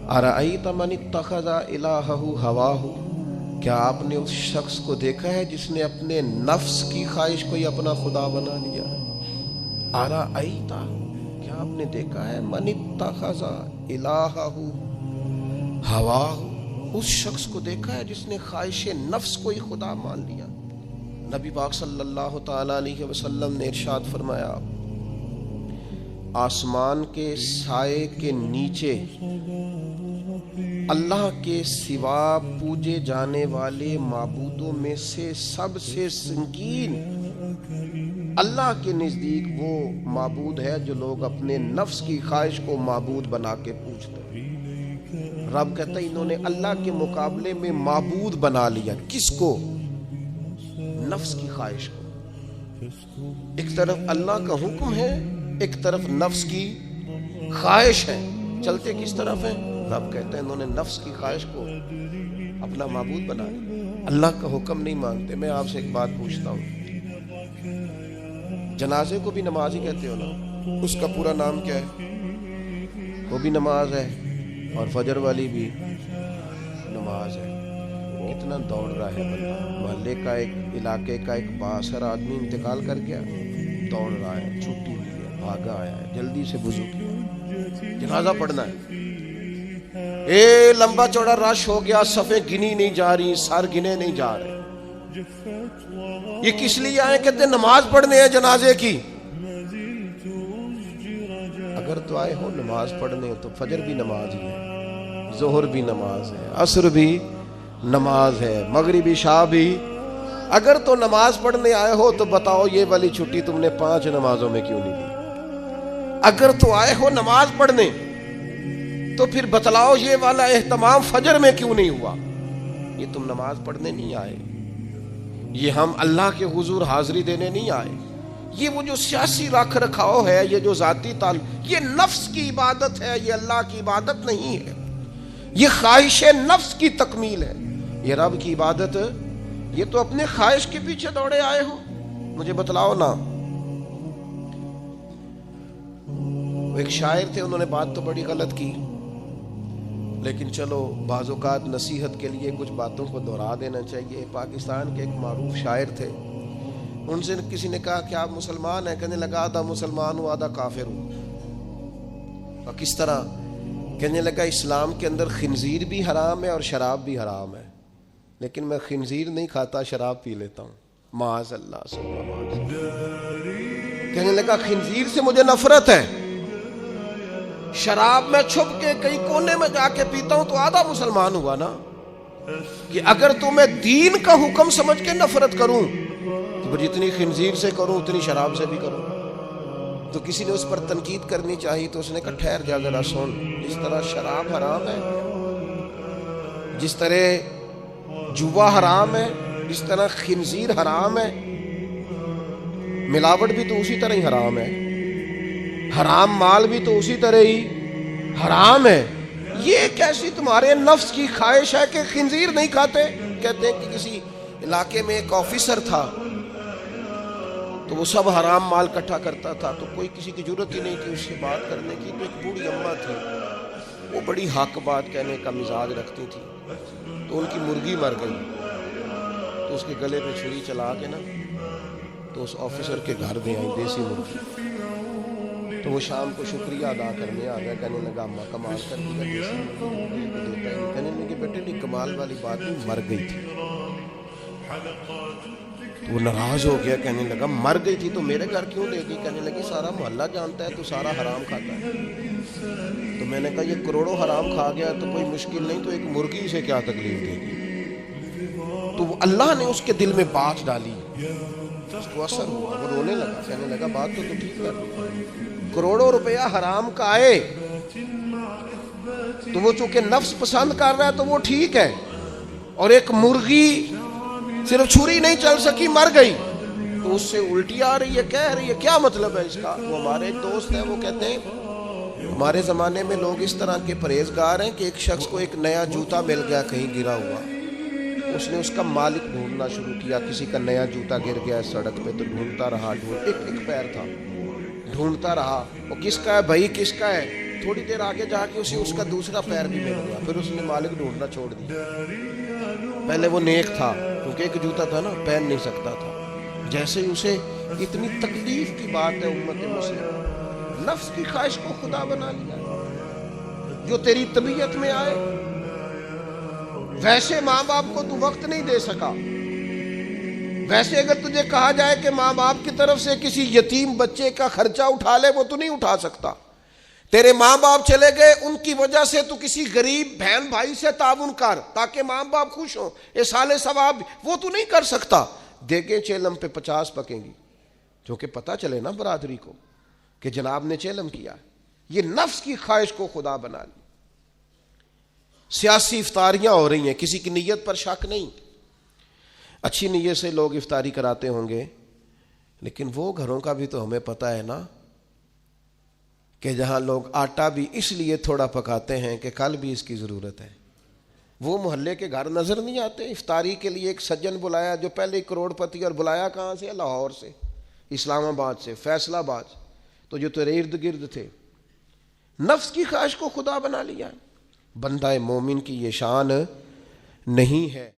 अरअयत मन इत्तखज़ इलाहहु हवाहु, क्या आपने उस शख्स को देखा है जिसने अपने नफ्स की ख्वाहिश को ही अपना खुदा बना लिया? अरअयत, क्या आपने देखा है, मन इत्तखज़ इलाहहु हवाहु, उस शख्स को देखा है जिसने ख्वाहिश नफ्स को ही खुदा मान लिया। नबी पाक सल्लल्लाहु ताला अलैहि वसल्लम ने इरशाद फरमाया, आसमान के साए के नीचे अल्लाह के सिवा पूजे जाने वाले माबूदों में से सबसे संगीन अल्लाह के नज़दीक वो माबूद है जो लोग अपने नफ्स की ख्वाहिश को माबूद बना के पूजते हैं। रब कहता है इन्होंने अल्लाह के मुकाबले में माबूद बना लिया। किसको? नफ्स की ख्वाहिश को। एक तरफ अल्लाह का हुक्म है, एक तरफ नफ्स की ख्वाहिश है। चलते किस तरफ है? रब कहता है इन्होंने नफ्स की ख्वाहिश को अपना माबूद बना लिया, अल्लाह का हुक्म नहीं मानते। मैं आपसे एक बात पूछता हूँ, जनाजे को भी नमाज ही कहते हो ना? उसका पूरा नाम क्या है? वो भी नमाज है और फजर वाली भी नमाज है। कितना दौड़ रहा है बंदा, मोहल्ले का एक इलाके का एक बासर आदमी इंतकाल कर गया, दौड़ रहा है, छुट्टी ली है, भागा आया है, जल्दी से वुज़ू किया, जनाजा पढ़ना है। ए लंबा चौड़ा रश हो गया, सफ़े गिनी नहीं जा रही, सर गिने नहीं जा रहे। ये किस लिए आए? कहते नमाज पढ़ने हैं जनाजे की। अगर तो आए हो नमाज पढ़ने तो फजर भी नमाज ही है, जोहर भी नमाज है, असर भी नमाज है, मगरिब इशा भी। अगर तो नमाज पढ़ने आए हो तो बताओ ये वाली छुट्टी तुमने 5 नमाजों में क्यों नहीं ली? अगर तो आए हो नमाज पढ़ने तो फिर बतलाओ ये वाला एहतमाम फजर में क्यों नहीं हुआ? ये तुम नमाज पढ़ने नहीं आए, ये हम अल्लाह के हुजूर हाजिरी देने नहीं आए। ये वो जो सियासी रख रखाव है, ये जो जाती ताल, ये नफ्स की इबादत है, ये अल्लाह की इबादत नहीं है। ये ख्वाहिश नफ्स की तकमील है। ये रब की इबादत, ये तो अपने ख्वाहिश के पीछे दौड़े आए हो। मुझे बतलाओ ना। एक शायर थे, उन्होंने बात तो बड़ी गलत की, लेकिन चलो बाज़-औक़ात नसीहत के लिए कुछ बातों को दोहरा देना चाहिए। पाकिस्तान के एक मारूफ शायर थे, उनसे किसी ने कहा कि आप मुसलमान हैं? कहने लगा आधा मुसलमान हूँ आधा काफिर हूँ। और किस तरह? कहने लगा इस्लाम के अंदर खिंजीर भी हराम है और शराब भी हराम है, लेकिन मैं खिंजीर नहीं खाता, शराब पी लेता हूँ। माज़अल्लाह। कहने लगा खिंजीर से मुझे नफरत है, शराब में छुप के कहीं कोने में जाके पीता हूं तो आधा मुसलमान हुआ ना। कि अगर तो मैं दीन का हुक्म समझ के नफरत करूं तो जितनी खिंजीर से करूं उतनी शराब से भी करूं। तो किसी ने उस पर तनकीद करनी चाहिए, तो उसने कहा ठहर जा जरा सुन, जिस तरह शराब हराम है, जिस तरह जुआ हराम है, जिस तरह खिंजीर हराम है, मिलावट भी तो उसी तरह ही हराम है, हराम माल भी तो उसी तरह ही हराम है। ये कैसी तुम्हारे नफ्स की ख्वाहिश है कि खिंजीर नहीं खाते? कहते हैं कि किसी इलाके में एक ऑफिसर था, तो वो सब हराम माल इकट्ठा करता था, तो कोई किसी की जरूरत ही नहीं थी उससे बात करने की। तो एक बूढ़ी अम्मा थी, वो बड़ी हक बात कहने का मिजाज रखती थी, तो उनकी मुर्गी मर गई, तो उसके गले पे छुरी चला के ना तो उस ऑफिसर के घर दे आई देसी मुर्गी। तो वो शाम को शुक्रिया अदा करने आ गया, कहने लगा अम्मा कमाल कर दिया, देसी मुर्गी को देता है। कहने लगे बेटे नहीं, कमाल वाली बात नहीं, मर गई थी। तो वो नाराज हो गया, कहने लगा मर गई थी तो मेरे घर क्यों देगी? कहने लगी सारा मोहल्ला जानता है तो सारा हराम खाता है। तो मैंने कहा ये करोड़ों हराम खा गया तो कोई मुश्किल नहीं, तो एक मुर्गी से क्या तकलीफ देगी? तो अल्लाह ने उसके दिल में बात डाली, उसको असर हुआ, वो रोने लगा, कहने लगा बात तो ठीक है, करोड़ों रुपया हराम का आए तो वो चूंकि नफ्स पसंद कर रहा है तो वो ठीक है, और एक मुर्गी सिर्फ छुरी नहीं चल सकी मर गई तो उससे उल्टी आ रही है, कह रही है, क्या मतलब है इसका? वो हमारे एक दोस्त है, वो कहते हैं हमारे ज़माने में लोग इस तरह के परहेजगार हैं कि एक शख्स को एक नया जूता मिल गया कहीं गिरा हुआ, उसने उसका मालिक ढूंढना शुरू किया। किसी का नया जूता गिर गया सड़क पे तो ढूंढता रहा, एक पैर था, ढूंढता रहा, वो किसका है भाई, किसका है? थोड़ी देर आगे जाके उसे उसका दूसरा पैर भी मिल गया, फिर उसने मालिक ढूंढना छोड़ दिया। पहले वो नेक था क्योंकि एक जूता था ना, पहन नहीं सकता था। जैसे ही उसे इतनी तकलीफ की बात है उम्मत मुस्लिम, नफ्स की ख्वाहिश को खुदा बना लिया, जो तेरी तबीयत में आए। वैसे माँ बाप को तू वक्त नहीं दे सका, वैसे अगर तुझे कहा जाए कि माँ बाप की तरफ से किसी यतीम बच्चे का खर्चा उठा ले, वो तू नहीं उठा सकता। तेरे माँ बाप चले गए, उनकी वजह से तू किसी गरीब बहन भाई से ताउन कर ताकि माँ बाप खुश हो, ये साले सवाब, वो तू नहीं कर सकता। देखें चेलम पे 50 पकेंगी, जो कि पता चले ना बरादरी को कि जनाब ने चेलम किया। ये नफ्स की ख्वाहिश को खुदा बना ली। सियासी इफ्तारियां हो रही हैं, किसी की नीयत पर शक नहीं, अच्छी नीयत से लोग इफ्तारी कराते होंगे, लेकिन वो घरों का भी तो हमें पता है ना कि जहां लोग आटा भी इसलिए थोड़ा पकाते हैं कि कल भी इसकी ज़रूरत है। वो मोहल्ले के घर नज़र नहीं आते। इफ्तारी के लिए एक सज्जन बुलाया जो पहले करोड़पति, और बुलाया कहाँ से? लाहौर से, इस्लामाबाद से, फैसलाबाद, तो जो तेरे इर्द गिर्द थे। नफ्स की ख्वाहिश को खुदा बना लिया। बंदा मोमिन की ये शान नहीं है।